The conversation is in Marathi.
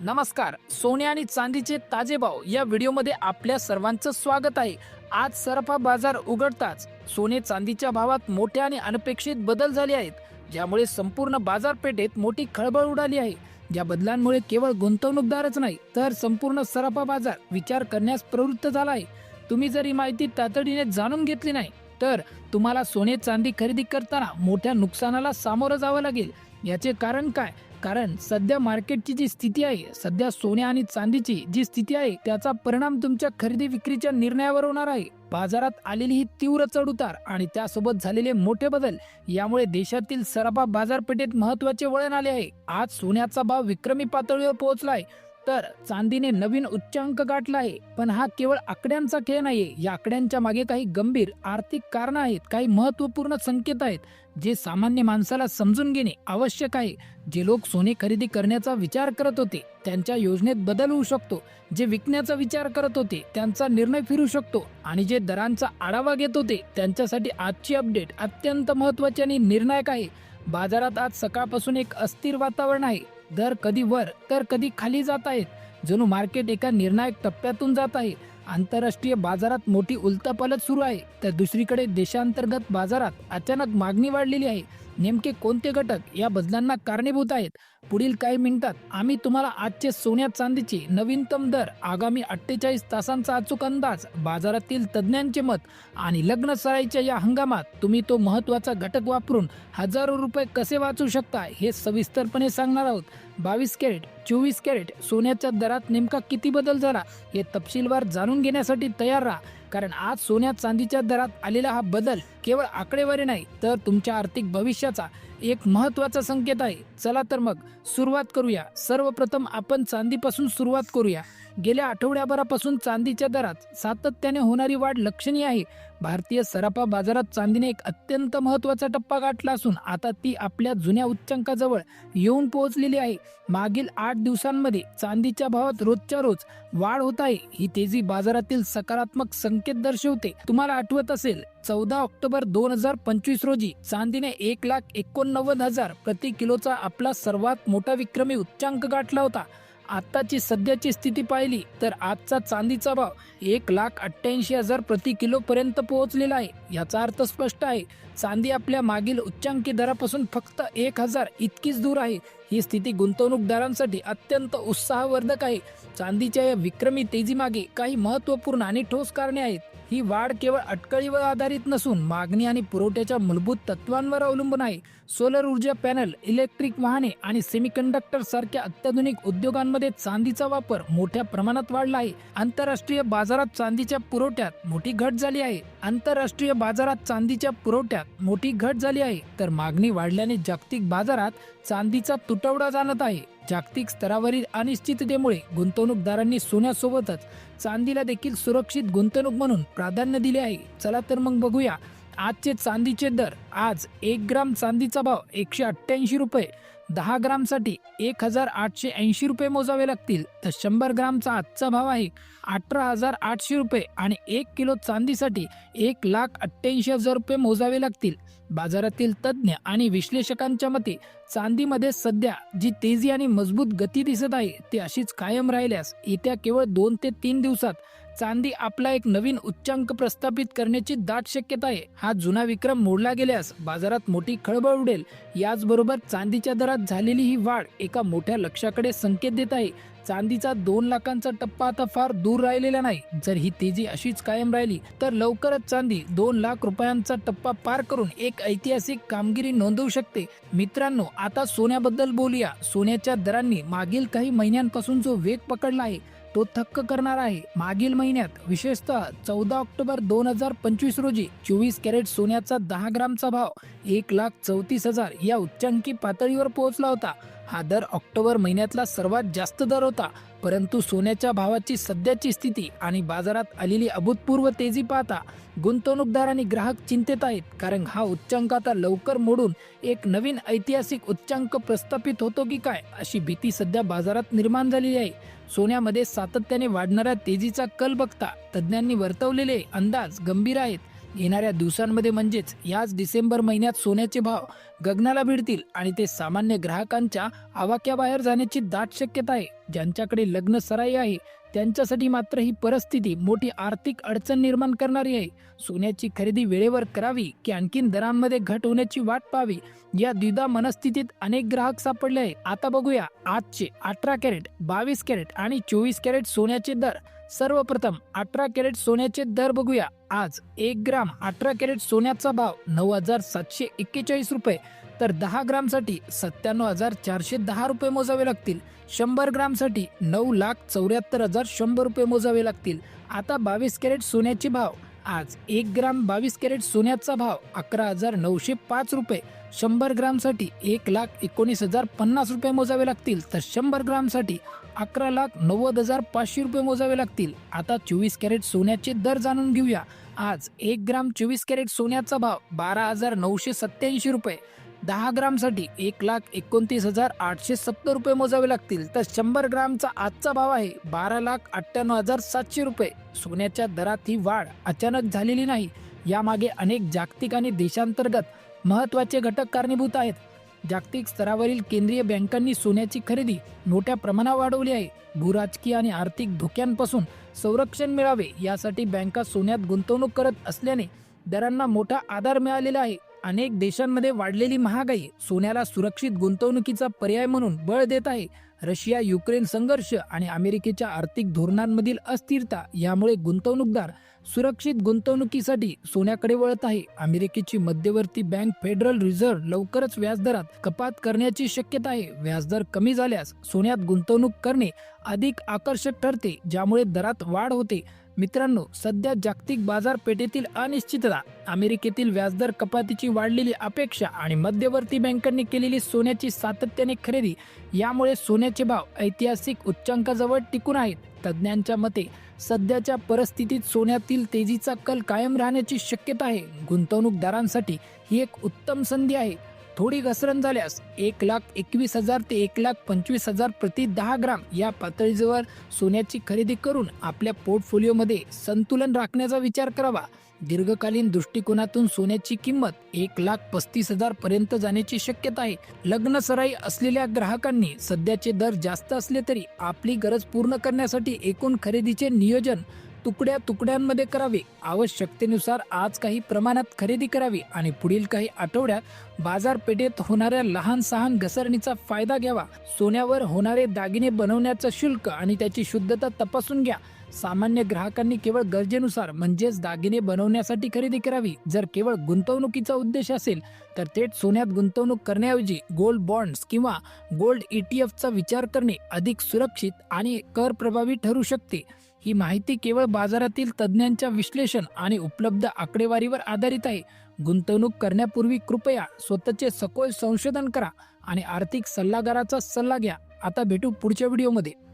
नमस्कार. सोने आणि चांदीचे ताजे भाव या व्हिडिओमध्ये आपल्या सर्वांचं स्वागत आहे. आज सराफा बाजार उघडताच सोने चांदीच्या भावात मोठे आणि अनपेक्षित बदल झाले आहेत, ज्यामुळे संपूर्ण बाजारपेठेत मोठी खळबळ उडाली आहे. या बदलांमुळे केवळ गुंतवणूकदारच नाही तर संपूर्ण सराफा बाजार विचार करण्यास प्रवृत्त झाला आहे. तुम्ही जर ही माहिती तातडीने जाणून घेतली नाही तर तुम्हाला सोने चांदी खरेदी करताना मोठ्या नुकसानाला सामोरं जावं लागेल. याचे कारण काय? कारण सध्या मार्केटची जी स्थिती आहे, सध्या सोने आणि चांदीची जी स्थिती आहे त्याचा परिणाम तुमच्या खरेदी विक्रीच्या निर्णयावर होणार आहे. बाजारात आलेली ही तीव्र चढउतार आणि त्यासोबत झालेले मोठे बदल यामुळे देशातील सराफा बाजारपेठेत महत्त्वाचे वळण आले आहे. आज सोन्याचा भाव विक्रमी पातळीवर पोहोचलाय तर चांदीने नवीन उच्चांक गाठला आहे. पण हा केवळ आकड्यांचा खेळ नाहीये. या आकड्यांच्या मागे काही गंभीर आर्थिक कारणं आहेत, काही महत्त्वपूर्ण संकेत आहेत जे सामान्य माणसाला समजून घेणे आवश्यक आहे. जे लोक सोने खरेदी करण्याचा विचार करत होते त्यांच्या योजनेत बदल होऊ शकतो. जे विकण्याचा विचार करत होते त्यांचा निर्णय फिरू शकतो आणि जे दरांचा आढावा घेत होते त्यांच्यासाठी आजची अपडेट अत्यंत महत्त्वाची आणि निर्णायक आहे. बाजारात आज सकाळपासून एक अस्थिर वातावरण आहे. दर कधी वर तर कधी खाली जात आहेत. जणू मार्केट एका निर्णायक टप्प्यातून जात आहे. आंतरराष्ट्रीय बाजारात मोठी उलथापालथ सुरू आहे तर दुसरीकडे देशांतर्गत बाजारात अचानक मागणी वाढलेली आहे. नेमके कोणते घटक या बदलांना कारणीभूत आहेत? पुढील काही मिनिटात आम्ही तुम्हाला आजचे सोन्या चांदीचे नवीनतम दर, आगामी 48 तासांचा अचूक अंदाज, बाजारातील तज्ज्ञांचे मत आणि लग्न सराईच्या या हंगामात तुम्ही तो महत्त्वाचा घटक वापरून हजारो रुपये कसे वाचू शकता हे सविस्तरपणे सांगणार आहोत. 22 कॅरेट 24 कॅरेट सोन्याच्या दरात नेमका किती बदल झाला हे तपशीलवार जाणून घेण्यासाठी तयार राहा. कारण आज सोन्या चांदीच्या दरात आलेला हा बदल केवळ आकडेवारी नाही तर तुमच्या आर्थिक भविष्याचा एक महत्त्वाचा संकेत आहे. चला तर मग सुरुवात करूया. सर्वप्रथम आपण चांदीपासून सुरुवात करूया. गेल्या आठवड्याभरापासून चांदीच्या दरात सातत्याने होणारी वाढ लक्षणीय आहे. भारतीय सराफा बाजारात चांदीने एक अत्यंत महत्त्वाचा टप्पा गाठला असून आता ती आपल्या जुन्या उच्चांकाजवळ येऊन पोहोचलेली आहे. मागील 8 दिवसांमध्ये चांदीच्या भावात रोजच्या रोज वाढ होत आहे. ही तेजी बाजारातील सकारात्मक संकेत दर्शवते. तुम्हाला आठवत असेल 14 ऑक्टोबर 2025 रोजी चांदीने 1,89,000 प्रति किलोचा आपला सर्वात मोठा विक्रमी उच्चांक गाठला होता. आताची सध्याची स्थिती पाहिली तर आजचा चांदीचा भाव 1,88,000 प्रति किलो पर्यंत पोहोचलेला आहे. याचा अर्थ स्पष्ट आहे, चांदी आपल्या मागील उच्चांकी दरापासून फक्त 1,000 इतकीच दूर आहे. ही स्थिती गुंतवणूकदारांसाठी अत्यंत उत्साहवर्धक आहे. चांदीच्या या विक्रमी तेजीमागे काही महत्त्वपूर्ण आणि ठोस कारणे आहेत. ही वाढ केवळ अटकळीवर आधारित नसून मागणी आणि पुरवठ्याच्या मूलभूत तत्वांवर अवलंबून आहे. सोलर ऊर्जा पॅनल, इलेक्ट्रिक वाहने आणि सेमीकंडक्टर सारख्या अत्याधुनिक उद्योगांमध्ये चांदीचा वापर मोठ्या प्रमाणात वाढला आहे. आंतरराष्ट्रीय बाजारात चांदीच्या पुरवठ्यात मोठी घट झाली आहे. तर मागणी वाढल्याने जागतिक बाजारात चांदीचा तुटवडा जाणवत आहे. जागतिक स्तरावरील अनिश्चिततेमुळे गुंतवणूकदारांनी सोन्यासोबतच चांदीला देखील सुरक्षित गुंतवणूक म्हणून प्राधान्य दिले आहे. चला तर मग बघूया आजचे चांदीचे दर. आज 1 ग्राम चांदीचा भाव 188 रुपये, 10 ग्रामसाठी 1,880 रुपये मोजावे लागतील. तर 100 ग्रामचा आजचा भाव आहे 18,800 रुपये आणि 1 किलो चांदीसाठी 1,88,000 रुपये मोजावे लागतील. बाजारातील तज्ज्ञ आणि विश्लेषकांच्या मते चांदीमध्ये सध्या जी तेजी आणि मजबूत गती दिसत आहे ती अशीच कायम राहिल्यास येत्या केवळ 2 ते 3 दिवसात चांदी आपला एक नवीन उच्चांक प्रस्थापित करण्याची दाट शक्यता आहे. हा जुना विक्रम मोडला गेल्यास बाजारात मोठी खळबळ उडेल. याचबरोबर चांदीच्या दरात झालेली ही वाढ एका मोठ्या लक्ष्याकडे संकेत देत आहे. चांदीचा 2 लाखांचा टप्पा आता फार दूर राहिलेला नाही. जर ही तेजी अशीच कायम राहिली तर लवकरच चांदी 2 लाख रुपयांचा टप्पा पार करून एक ऐतिहासिक कामगिरी नोंदवू शकते. मित्रांनो, आता सोन्याबद्दल बोलूया. सोन्याच्या दरांनी मागील काही महिन्यांपासून जो वेग पकडला आहे तो थक्क करणार आहे. मागील महिन्यात विशेषतः 14 ऑक्टोबर 2025 रोजी 24 कॅरेट सोन्याचा 10 ग्रामचा भाव 1,34,000 या उच्चांकी पातळीवर पोहोचला होता. हा दर ऑक्टोबर महिन्यातला सर्वात जास्त दर होता. परंतु सोन्याच्या भावाची सध्याची स्थिती आणि बाजारात आलेली अभूतपूर्व तेजी पाहता गुंतवणूकदार आणि ग्राहक चिंतेत आहेत. कारण हा उच्चांक आता लवकर मोडून एक नवीन ऐतिहासिक उच्चांक प्रस्थापित होतो की काय अशी भीती सध्या बाजारात निर्माण झालेली आहे. सोन्यामध्ये सातत्याने वाढणाऱ्या तेजीचा कल बघता तज्ज्ञांनी वर्तवलेले अंदाज गंभीर आहेत. येणाऱ्या दिवसांमध्ये म्हणजेच याच डिसेंबर महिन्यात सोन्याचे भाव गगनाला भिडतील आणि ते सामान्य ग्राहकांच्या आवाक्याबाहेर जाण्याची दाट शक्यता आहे. ज्यांच्याकडे लग्न सराई आहे त्यांच्यासाठी मात्र ही परिस्थिती मोठी आर्थिक अडचण निर्माण करणारी आहे. सोन्याची खरेदी वेळेवर करावी की आणखीन दरांमध्ये घट होण्याची वाट पाहावी, या द्विधा मनस्थितीत अनेक ग्राहक सापडले आहे. आता बघूया आजचे 18 कॅरेट, 22 कॅरेट आणि 24 कॅरेट सोन्याचे दर. सर्वप्रथम 18 कॅरेट सोन्याचे दर बघूया. आज 1 ग्राम 18 कॅरेट सोन्याचा भाव 9,741 रुपये, तर 10 ग्रामसाठी 97,410 रुपये मोजावे लागतील. 100 ग्रामसाठी 9,74,100 रुपये मोजावे लागतील. आता 22 कॅरेट सोन्याचे भाव. आज 1 ग्राम 22 कॅरेट सोन्याचा भाव 11,905 रुपये. 100 ग्रामसाठी 1,19,050 रुपये मोजावे लागतील, तर 100 ग्रामसाठी 11,90,500 रुपये मोजावे लागतील. आता 24 कॅरेट सोन्याचे दर जाणून घेऊया. आज 1 ग्राम 24 कॅरेट सोन्याचा भाव 12,987 रुपये. 10 ग्रामसाठी 1,29,870 रुपये मोजावे लागतील, तर 100 ग्रामचा आजचा भाव आहे 12,98,700 रुपये. सोन्याच्या दरात ही वाढ अचानक झालेली नाही. यामागे अनेक जागतिक आणि देशांतर्गत महत्त्वाचे घटक कारणीभूत आहेत. जागतिक स्तरावरील केंद्रीय बँकांनी सोन्याची खरेदी मोठ्या प्रमाणावर वाढवली आहे. भूराजकीय आणि आर्थिक धोक्यांपासून संरक्षण मिळावे यासाठी बँका सोन्यात गुंतवणूक करत असल्याने दरांना मोठा आधार मिळालेला आहे. अनेक देशांमध्ये वाढलेली महागाई सोन्याला सुरक्षित गुंतवणुकीचा पर्याय म्हणून बळ देत आहे. रशिया युक्रेन संघर्ष आणि अमेरिकेच्या आर्थिक धोरणांमधील अस्थिरता यामुळे गुंतवणूकदार सुरक्षित गुंतवणुकीसाठी सोन्याकडे वळत आहे. अमेरिकेची मध्यवर्ती बँक फेडरल रिझर्व्ह लवकरच व्याजदरात कपात करण्याची शक्यता आहे. व्याजदर कमी झाल्यास सोन्यात गुंतवणूक करणे अधिक आकर्षक ठरते, ज्यामुळे दरात वाढ होते. मित्रांनो, सध्या जागतिक बाजारपेठेतील अनिश्चितता, अमेरिकेतील व्याजदर कपातीची वाढलेली अपेक्षा आणि मध्यवर्ती बँकांनी केलेली सोन्याची सातत्याने खरेदी यामुळे सोन्याचे भाव ऐतिहासिक उच्चांकाजवळ टिकून आहेत. तज्ज्ञांच्या मते सध्याच्या परिस्थितीत सोन्यातील तेजीचा कल कायम राहण्याची शक्यता आहे. गुंतवणूकदारांसाठी ही एक उत्तम संधी आहे. थोडी घसरण झाल्यास 1,21,000 ते 1,25,000 प्रति 10 ग्राम या पातळीवर सोन्याची खरेदी करून आपल्या पोर्टफोलिओमध्ये संतुलन राखण्याचा विचार करावा. दीर्घकालीन दृष्टिकोनातून सोन्याची किंमत 1,35,000 पर्यंत जाण्याची शक्यता आहे. लग्न सराई असलेल्या ग्राहकांनी सध्याचे दर जास्त असले तरी आपली गरज पूर्ण करण्यासाठी एकूण खरेदीचे नियोजन तुकड्यांमध्ये करावे. आवश्यकतेनुसार आज काही प्रमाणात खरेदी करावी आणि पुढील काही आठवड्यात बाजारपेठेत होणाऱ्या लहान सहान घसरणीचा फायदा घ्यावा. सोन्यावर होणारे दागिने बनवण्याचं शुल्क आणि त्याची शुद्धता तपासून घ्या. सामान्य ग्राहकांनी केवळ गरजेनुसार म्हणजेच दागिने बनवण्यासाठी खरेदी करावी. जर केवळ गुंतवणुकीचा उद्देश असेल तर थेट सोन्यात गुंतवणूक करण्याऐवजी गोल्ड बॉन्ड्स किंवा गोल्ड ETFचा विचार करणे अधिक सुरक्षित आणि कर प्रभावी ठरू शकते. ही माहिती केवळ बाजारातील तज्ज्ञांच्या विश्लेषण आणि उपलब्ध आकडेवारीवर आधारित आहे. गुंतवणूक करण्यापूर्वी कृपया स्वतःचे सखोल संशोधन करा आणि आर्थिक सल्लागाराचा सल्ला घ्या. आता भेटू पुढच्या व्हिडिओमध्ये.